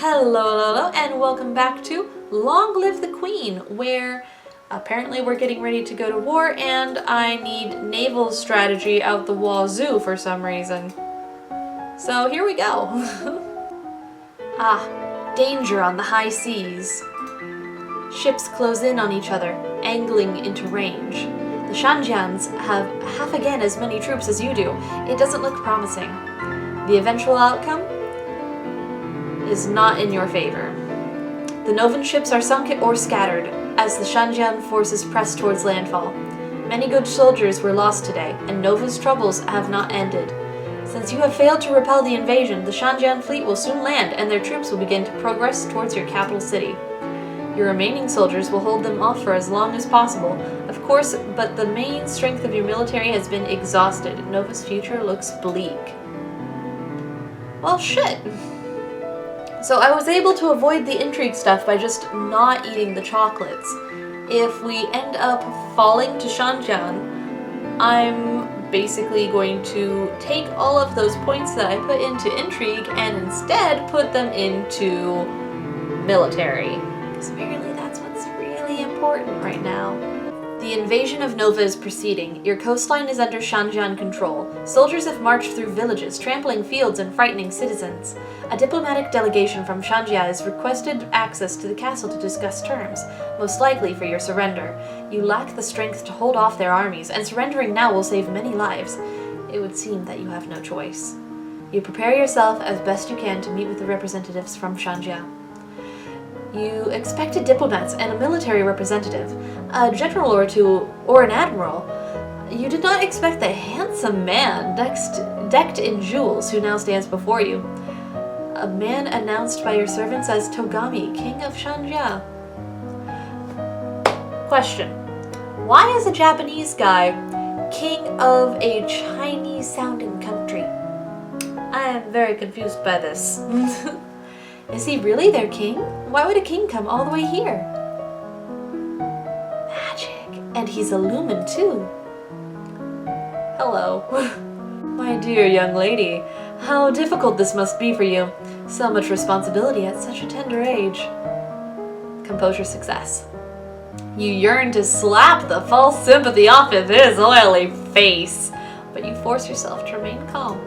Hello, and welcome back to Long Live the Queen, where apparently we're getting ready to go to war and I need naval strategy out the wazoo for some reason. So here we go. Danger on the high seas. Ships close in on each other, angling into range. The Shanjians have half again as many troops as you do. It doesn't look promising. The eventual outcome is not in your favor. The Novan ships are sunk or scattered as the Shanjian forces press towards landfall. Many good soldiers were lost today, and Nova's troubles have not ended. Since you have failed to repel the invasion, the Shanjian fleet will soon land and their troops will begin to progress towards your capital city. Your remaining soldiers will hold them off for as long as possible, of course, but the main strength of your military has been exhausted. Nova's future looks bleak. Well, shit. So I was able to avoid the intrigue stuff by just not eating the chocolates. If we end up falling to Shanjian, I'm basically going to take all of those points that I put into intrigue and instead put them into military. Because apparently that's what's really important right now. The invasion of Nova is proceeding. Your coastline is under Shanjian control. Soldiers have marched through villages, trampling fields and frightening citizens. A diplomatic delegation from Shanjia has requested access to the castle to discuss terms, most likely for your surrender. You lack the strength to hold off their armies, and surrendering now will save many lives. It would seem that you have no choice. You prepare yourself as best you can to meet with the representatives from Shanjia. You expected diplomats and a military representative, a general or two, or an admiral. You did not expect the handsome man decked in jewels who now stands before you. A man announced by your servants as Togami, king of Shanjia. Question. Why is a Japanese guy king of a Chinese-sounding country? I am very confused by this. Is he really their king? Why would a king come all the way here? Magic. And he's a lumen too. Hello. My dear young lady, how difficult this must be for you. So much responsibility at such a tender age. Composure success. You yearn to slap the false sympathy off of his oily face, but you force yourself to remain calm.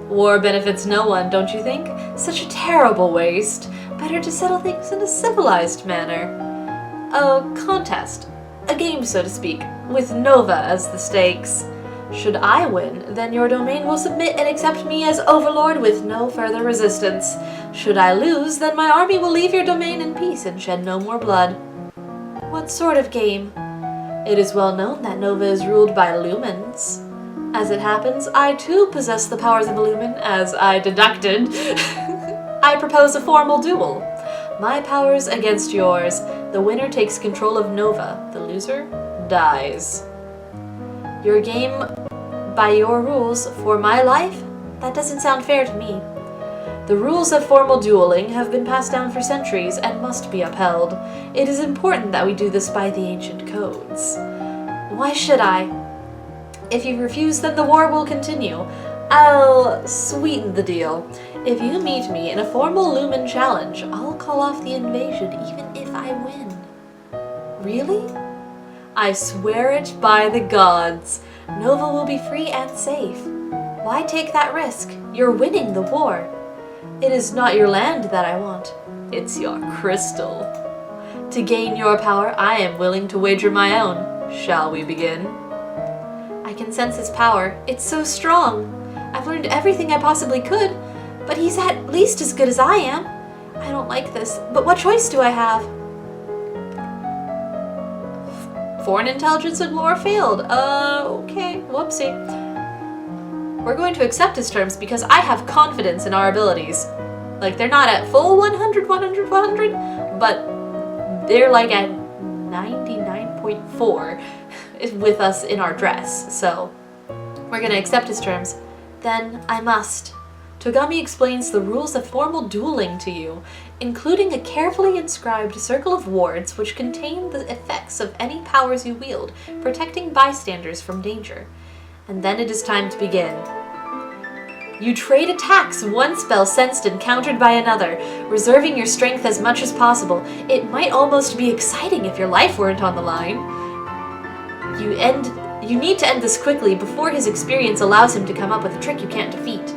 War benefits no one, don't you think? Such a terrible waste. Better to settle things in a civilized manner. A contest. A game, so to speak, with Nova as the stakes. Should I win, then your domain will submit and accept me as overlord with no further resistance. Should I lose, then my army will leave your domain in peace and shed no more blood. What sort of game? It is well known that Nova is ruled by lumens. As it happens, I too possess the powers of a lumen, as I deducted. I propose a formal duel. My powers against yours. The winner takes control of Nova. The loser dies. Your game by your rules for my life? That doesn't sound fair to me. The rules of formal dueling have been passed down for centuries and must be upheld. It is important that we do this by the ancient codes. Why should I? If you refuse, then the war will continue. I'll sweeten the deal. If you meet me in a formal lumen challenge, I'll call off the invasion even if I win. Really? I swear it by the gods. Nova will be free and safe. Why take that risk? You're winning the war. It is not your land that I want. It's your crystal. To gain your power, I am willing to wager my own. Shall we begin? I can sense his power. It's so strong. I've learned everything I possibly could, but he's at least as good as I am. I don't like this, but what choice do I have? Foreign intelligence and lore failed. Okay, whoopsie. We're going to accept his terms because I have confidence in our abilities. Like, they're not at full 100, but they're like at 99.4 with us in our dress, so we're gonna accept his terms. Then I must. Togami explains the rules of formal dueling to you, including a carefully inscribed circle of wards which contain the effects of any powers you wield, protecting bystanders from danger. And then it is time to begin. You trade attacks, one spell sensed and countered by another, reserving your strength as much as possible. It might almost be exciting if your life weren't on the line. You need to end this quickly before his experience allows him to come up with a trick you can't defeat.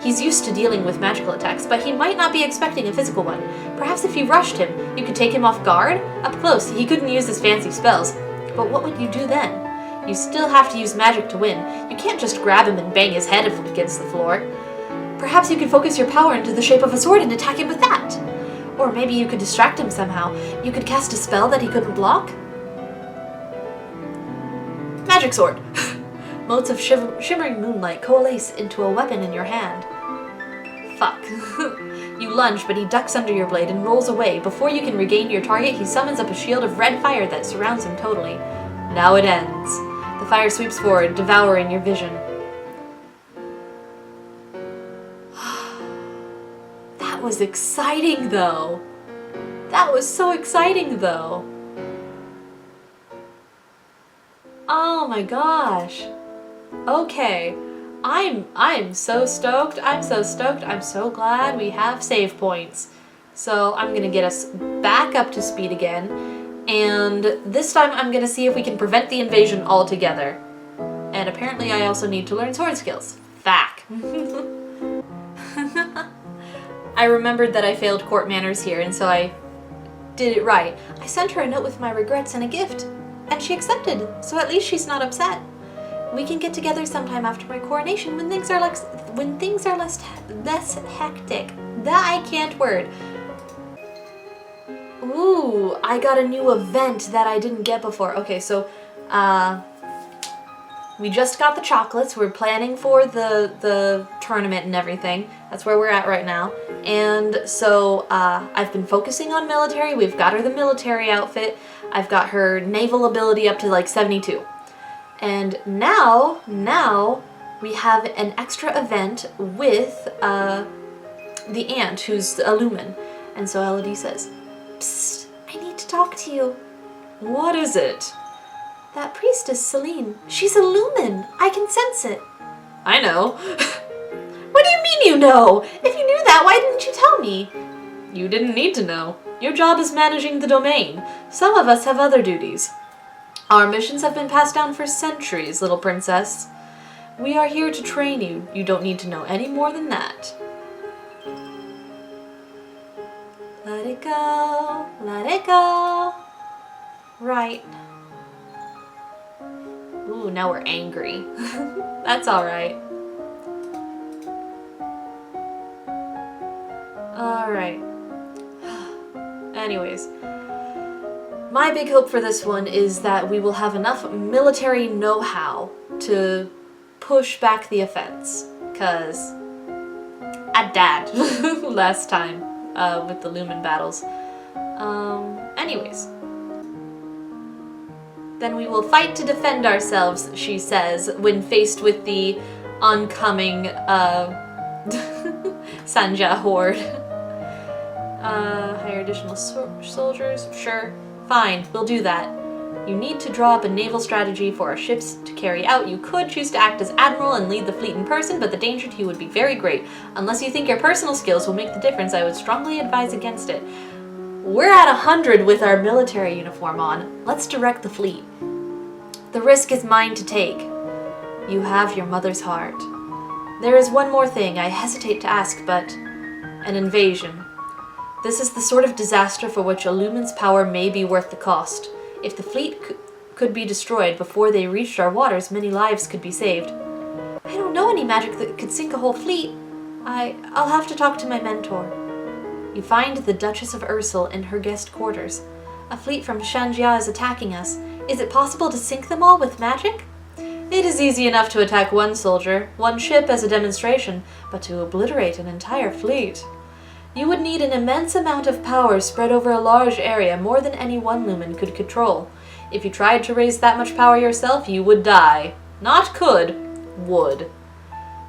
He's used to dealing with magical attacks, but he might not be expecting a physical one. Perhaps if you rushed him, you could take him off guard? Up close, he couldn't use his fancy spells. But what would you do then? You still have to use magic to win. You can't just grab him and bang his head against the floor. Perhaps you could focus your power into the shape of a sword and attack him with that. Or maybe you could distract him somehow. You could cast a spell that he couldn't block. Magic sword. Motes of shimmering moonlight coalesce into a weapon in your hand. Fuck. You lunge, but he ducks under your blade and rolls away. Before you can regain your target, he summons up a shield of red fire that surrounds him totally. Now it ends. The fire sweeps forward, devouring your vision. That was exciting, though. That was so exciting, though. Oh my gosh. Okay. I'm so stoked. I'm so stoked. I'm so glad we have save points. So I'm gonna get us back up to speed again. And this time I'm gonna see if we can prevent the invasion altogether. And apparently I also need to learn sword skills. Fuck. I remembered that I failed court manners here, and so I did it right. I sent her a note with my regrets and a gift, and she accepted, so at least she's not upset. We can get together sometime after my coronation when things are less hectic. That I can't word. Ooh, I got a new event that I didn't get before. Okay, so, we just got the chocolates. We're planning for the tournament and everything. That's where we're at right now. And so, I've been focusing on military. We've got her the military outfit. I've got her naval ability up to like 72. And now we have an extra event with, the aunt who's a lumen. And so Elodie says, "Psst, I need to talk to you." "What is it?" "That priestess, Celine. She's a lumen. I can sense it." "I know." "What do you mean you know? If you knew that, why didn't you tell me?" "You didn't need to know. Your job is managing the domain. Some of us have other duties. Our missions have been passed down for centuries, little princess. We are here to train you. You don't need to know any more than that." Let it go, let it go. Right. Ooh, now we're angry. That's alright. Alright. Anyways. My big hope for this one is that we will have enough military know-how to push back the offense. Because I died last time. With the Lumen battles. Anyways. Then we will fight to defend ourselves, she says, when faced with the oncoming, Sanja horde. Hire additional soldiers? Sure. Fine, we'll do that. You need to draw up a naval strategy for our ships to carry out. You could choose to act as admiral and lead the fleet in person, but the danger to you would be very great. Unless you think your personal skills will make the difference, I would strongly advise against it. We're at 100 with our military uniform on. Let's direct the fleet. The risk is mine to take. You have your mother's heart. There is one more thing I hesitate to ask, but an invasion. This is the sort of disaster for which a lumen's power may be worth the cost. If the fleet could be destroyed before they reached our waters, many lives could be saved. I don't know any magic that could sink a whole fleet. I'll have to talk to my mentor. You find the Duchess of Ursul in her guest quarters. A fleet from Shanjia is attacking us. Is it possible to sink them all with magic? It is easy enough to attack one soldier, one ship as a demonstration, but to obliterate an entire fleet. You would need an immense amount of power spread over a large area, more than any one lumen could control. If you tried to raise that much power yourself, you would die. Not could, would.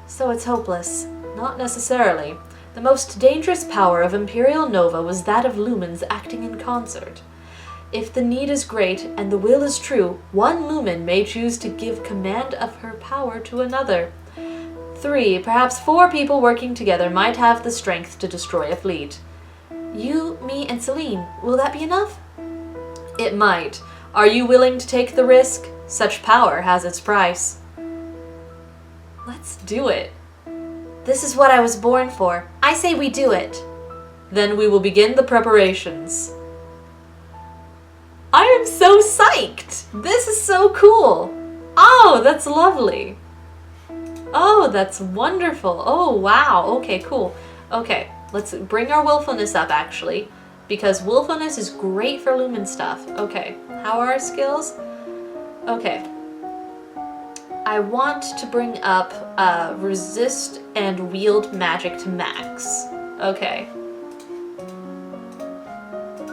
So it's hopeless. Not necessarily. The most dangerous power of Imperial Nova was that of lumens acting in concert. If the need is great and the will is true, one lumen may choose to give command of her power to another. 3. Perhaps 4 people working together might have the strength to destroy a fleet. You, me, and Celine. Will that be enough? It might. Are you willing to take the risk? Such power has its price. Let's do it. This is what I was born for. I say we do it. Then we will begin the preparations. I am so psyched! This is so cool! Oh, that's lovely. Oh, that's wonderful. Oh, wow. Okay, cool. Okay, let's bring our willfulness up, actually, because willfulness is great for lumen stuff. Okay, how are our skills? Okay. I want to bring up resist and wield magic to max. Okay.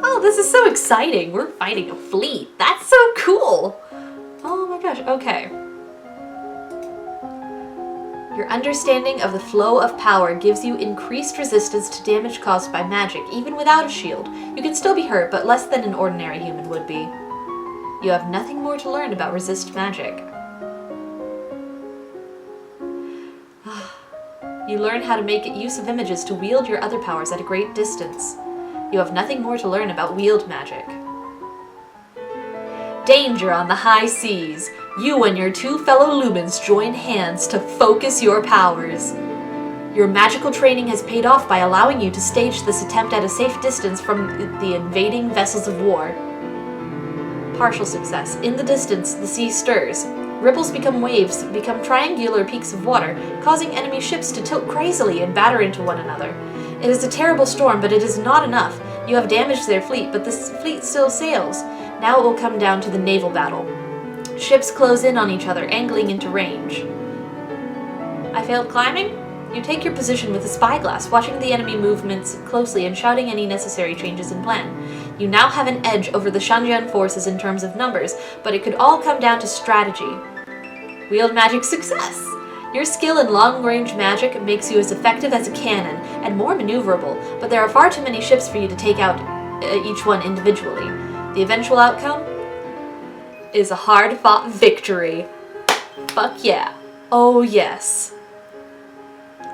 Oh, this is so exciting. We're fighting a fleet. That's so cool. Oh my gosh, okay. Your understanding of the flow of power gives you increased resistance to damage caused by magic, even without a shield. You can still be hurt, but less than an ordinary human would be. You have nothing more to learn about resist magic. You learn how to make use of images to wield your other powers at a great distance. You have nothing more to learn about wield magic. Danger on the high seas. You and your 2 fellow lumens join hands to focus your powers. Your magical training has paid off by allowing you to stage this attempt at a safe distance from the invading vessels of war. Partial success. In the distance, the sea stirs. Ripples become waves, become triangular peaks of water, causing enemy ships to tilt crazily and batter into one another. It is a terrible storm, but it is not enough. You have damaged their fleet, but this fleet still sails. Now it will come down to the naval battle. Ships close in on each other, angling into range. I failed climbing? You take your position with a spyglass, watching the enemy movements closely and shouting any necessary changes in plan. You now have an edge over the Shanjian forces in terms of numbers, but it could all come down to strategy. Wield magic success! Your skill in long-range magic makes you as effective as a cannon, and more maneuverable, but there are far too many ships for you to take out each one individually. The eventual outcome is a hard-fought victory. Fuck yeah. Oh yes.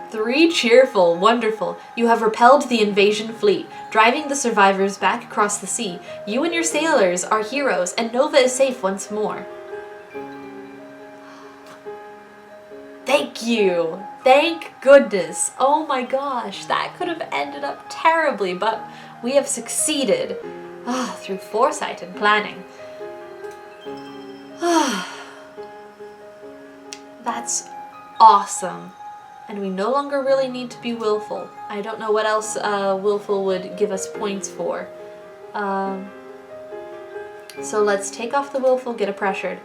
3 cheerful, wonderful. You have repelled the invasion fleet, driving the survivors back across the sea. You and your sailors are heroes, and Nova is safe once more. Thank you! Thank goodness! Oh my gosh, that could have ended up terribly, but we have succeeded. Through foresight and planning. That's awesome. And we no longer really need to be willful. I don't know what else willful would give us points for. So let's take off the willful, get a pressured.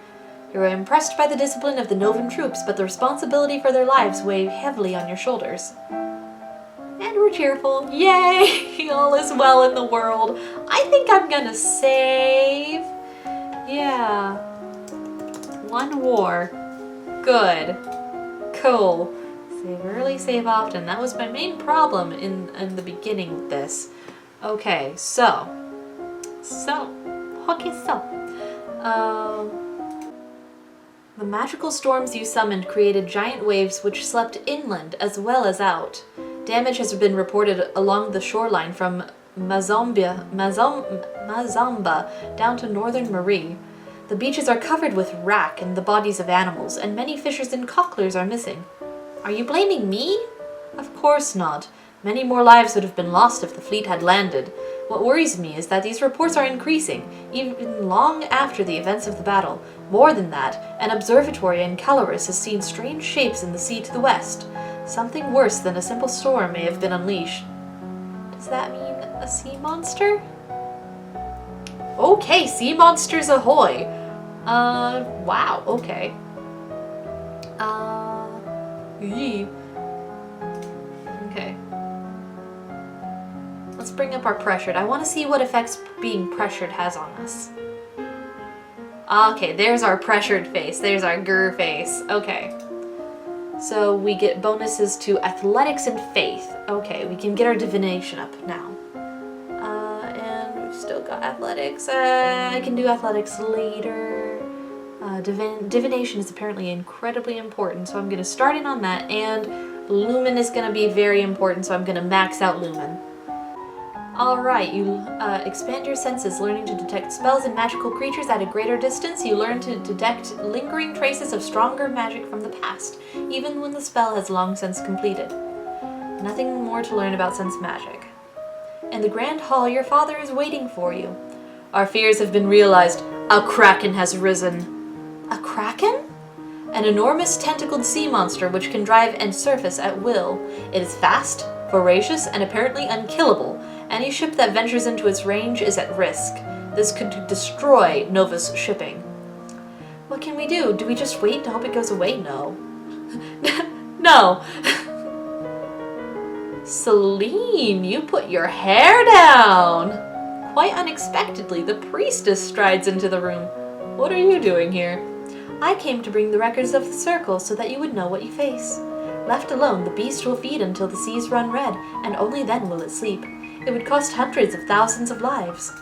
You are impressed by the discipline of the Novan troops, but the responsibility for their lives weigh heavily on your shoulders. And we're cheerful. Yay! All is well in the world. I think I'm gonna save. Yeah. 1 war. Good. Cool. Save early, save often. That was my main problem in the beginning with this. Okay, so. The magical storms you summoned created giant waves which swept inland as well as out. Damage has been reported along the shoreline from Mazamba down to northern Marie. The beaches are covered with wrack and the bodies of animals, and many fishers and cocklers are missing. Are you blaming me? Of course not. Many more lives would have been lost if the fleet had landed. What worries me is that these reports are increasing, even long after the events of the battle. More than that, an observatory in Caloris has seen strange shapes in the sea to the west. Something worse than a simple storm may have been unleashed. Does that mean a sea monster? Okay, sea monsters ahoy! Wow, okay. Yee. Okay. Let's bring up our pressured. I want to see what effects being pressured has on us. Okay, there's our pressured face. There's our grr face. Okay. So we get bonuses to athletics and faith. Okay, we can get our divination up now. And we've still got athletics. I can do athletics later. Divination is apparently incredibly important, so I'm going to start in on that, and Lumen is going to be very important, so I'm going to max out Lumen. Alright, you expand your senses, learning to detect spells and magical creatures at a greater distance. You learn to detect lingering traces of stronger magic from the past, even when the spell has long since completed. Nothing more to learn about sense magic. In the Grand Hall, your father is waiting for you. Our fears have been realized. A kraken has risen. A kraken? An enormous tentacled sea monster which can drive and surface at will. It is fast, voracious, and apparently unkillable. Any ship that ventures into its range is at risk. This could destroy Nova's shipping. What can we do? Do we just wait to hope it goes away? No. No. Celine, you put your hair down! Quite unexpectedly, the priestess strides into the room. What are you doing here? I came to bring the records of the circle so that you would know what you face. Left alone, the beast will feed until the seas run red, and only then will it sleep. It would cost hundreds of thousands of lives.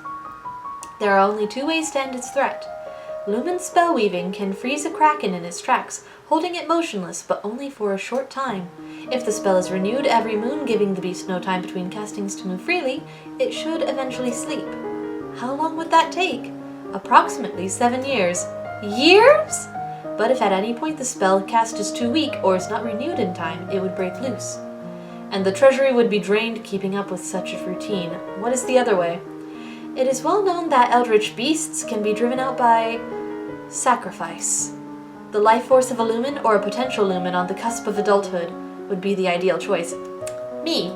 There are only two ways to end its threat. Lumen spell weaving can freeze a kraken in its tracks, holding it motionless, but only for a short time. If the spell is renewed every moon, giving the beast no time between castings to move freely, it should eventually sleep. How long would that take? Approximately 7 years. Years? But if at any point the spell cast is too weak or is not renewed in time, it would break loose. And the treasury would be drained keeping up with such a routine. What is the other way? It is well known that eldritch beasts can be driven out by sacrifice. The life force of a lumen or a potential lumen on the cusp of adulthood would be the ideal choice. Me.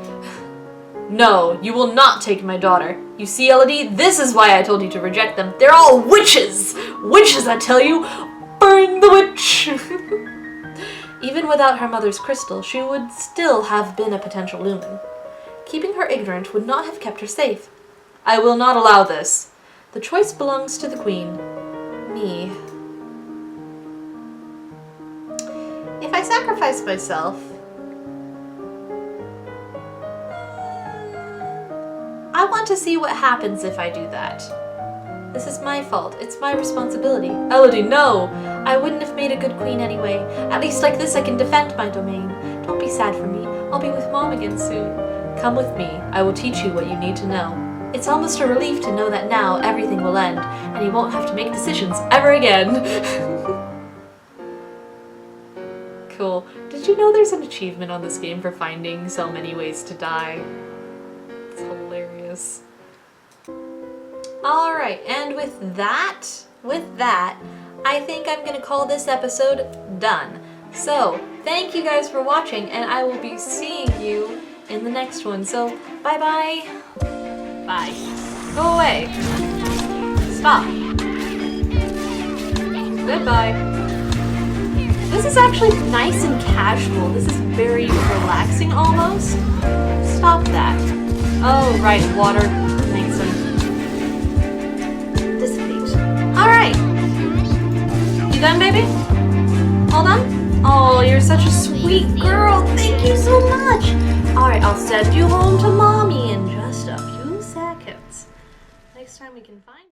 No, you will not take my daughter. You see, Elodie, this is why I told you to reject them. They're all witches! Witches, I tell you! Burn the witch! Even without her mother's crystal, she would still have been a potential lumen. Keeping her ignorant would not have kept her safe. I will not allow this. The choice belongs to the queen. Me. If I sacrifice myself, I want to see what happens if I do that. This is my fault. It's my responsibility. Elodie, no! I wouldn't have made a good queen anyway. At least like this I can defend my domain. Don't be sad for me. I'll be with Mom again soon. Come with me. I will teach you what you need to know. It's almost a relief to know that now everything will end, and you won't have to make decisions ever again. Cool. Did you know there's an achievement on this game for finding so many ways to die? It's hilarious. Alright, and with that, I think I'm gonna call this episode done. So, thank you guys for watching, and I will be seeing you in the next one. So, bye-bye. Bye. Go away. Stop. Goodbye. This is actually nice and casual. This is very relaxing almost. Stop that. Oh, right, water. Makes sense. Dissipate. Alright. You done, baby? All done? Oh, you're such a sweet girl. Thank you so much. Alright, I'll send you home to Mommy in just a few seconds. Next time we can find